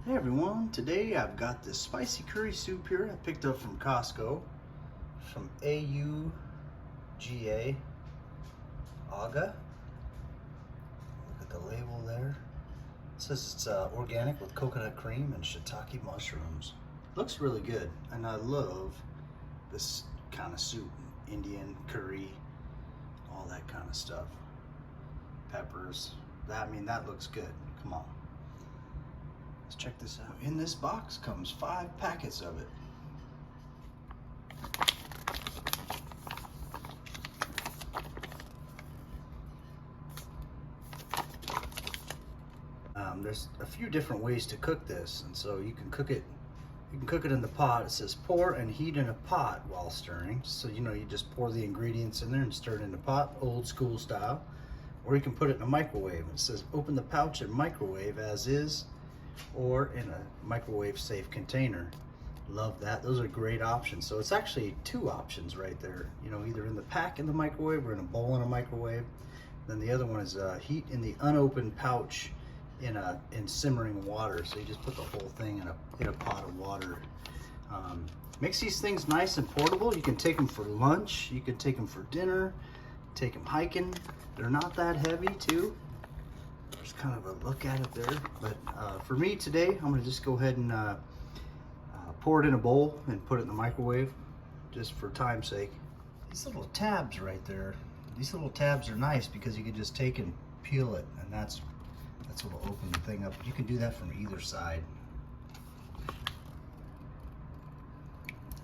Hey everyone, today I've got this spicy curry soup here I picked up from Costco from Auga, Auga. Look at the label there. It says it's organic with coconut cream and shiitake mushrooms. Looks really good, and I love this kind of soup. Indian curry, all that kind of stuff. Peppers. That looks good. Come on. Let's check this out. In this box comes 5 packets of it. There's a few different ways to cook this, and so you can cook it. You can cook it in the pot. It says pour and heat in a pot while stirring. So you just pour the ingredients in there and stir it in a pot, old school style. Or you can put it in a microwave. It says open the pouch and microwave as is, or in a microwave safe container. Love that. Those are great options. So it's actually 2 options right there. Either in the pack in the microwave or in a bowl in a microwave. Then the other one is heat in the unopened pouch in simmering water. So you just put the whole thing in a pot of water. Makes these things nice and portable. You can take them for lunch. You can take them for dinner. Take them hiking. They're not that heavy too. There's kind of a look at it there. But for me today, I'm gonna just go ahead and pour it in a bowl and put it in the microwave, just for time's sake. These little tabs right there, these little tabs are nice because you can just take and peel it, and that's what will open the thing up. You can do that from either side.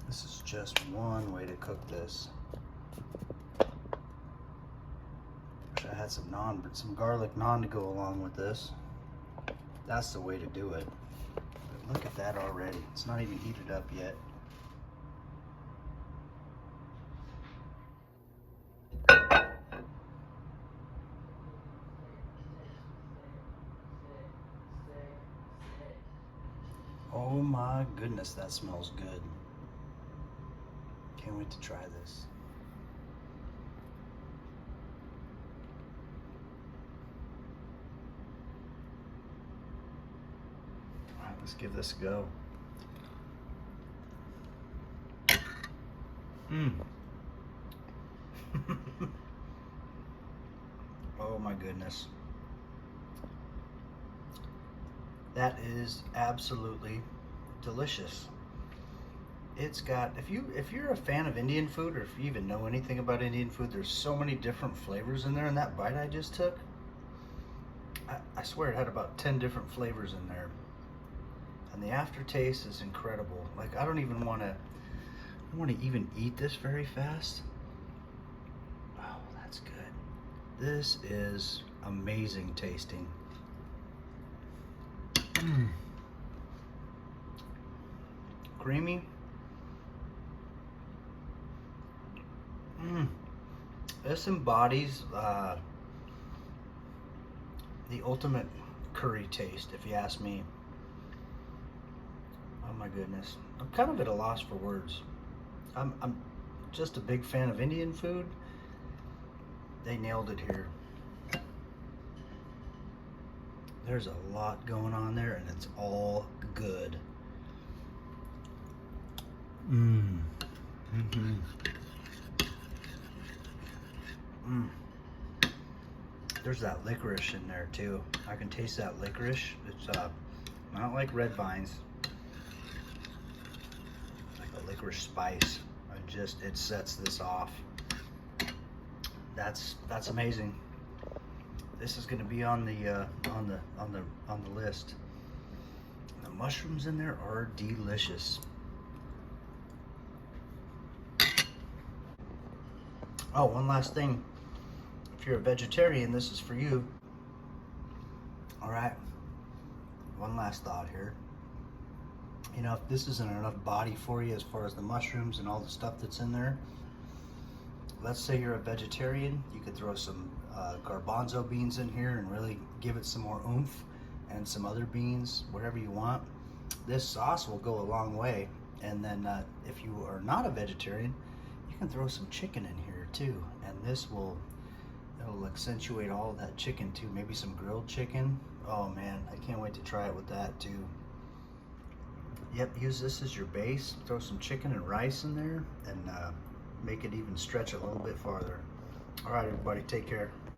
This is just one way to cook this. Wish I had some garlic naan to go along with this. That's the way to do it. But look at that already. It's not even heated up yet. Oh my goodness, that smells good. Can't wait to try this. All right, let's give this a go. Oh my goodness. That is absolutely delicious. It's got, if you're a fan of Indian food, or if you even know anything about Indian food, there's so many different flavors in there. And that bite I just took, I swear it had about 10 different flavors in there. And the aftertaste is incredible. Like, I don't want to even eat this very fast. Oh, that's good. This is amazing tasting. Creamy. This embodies the ultimate curry taste, if you ask me. Oh my goodness. I'm kind of at a loss for words. I'm just a big fan of Indian food. They nailed it here. There's a lot going on there, and it's all good. There's that licorice in there too. I can taste that licorice. It's not like red vines. Like a licorice spice. It sets this off. That's amazing. This is going to be on the list. The mushrooms in there are delicious. Oh, one last thing. If you're a vegetarian, this is for you. All right. One last thought here. If this isn't enough body for you as far as the mushrooms and all the stuff that's in there, let's say you're a vegetarian, you could throw some garbanzo beans in here and really give it some more oomph, and some other beans, whatever you want. This sauce will go a long way. And then if you are not a vegetarian, you can throw some chicken in here too, and it'll accentuate all of that chicken too. Maybe some grilled chicken. Oh man, I can't wait to try it with that too. Yep, use this as your base. Throw some chicken and rice in there and make it even stretch a little bit farther. All right, everybody, take care.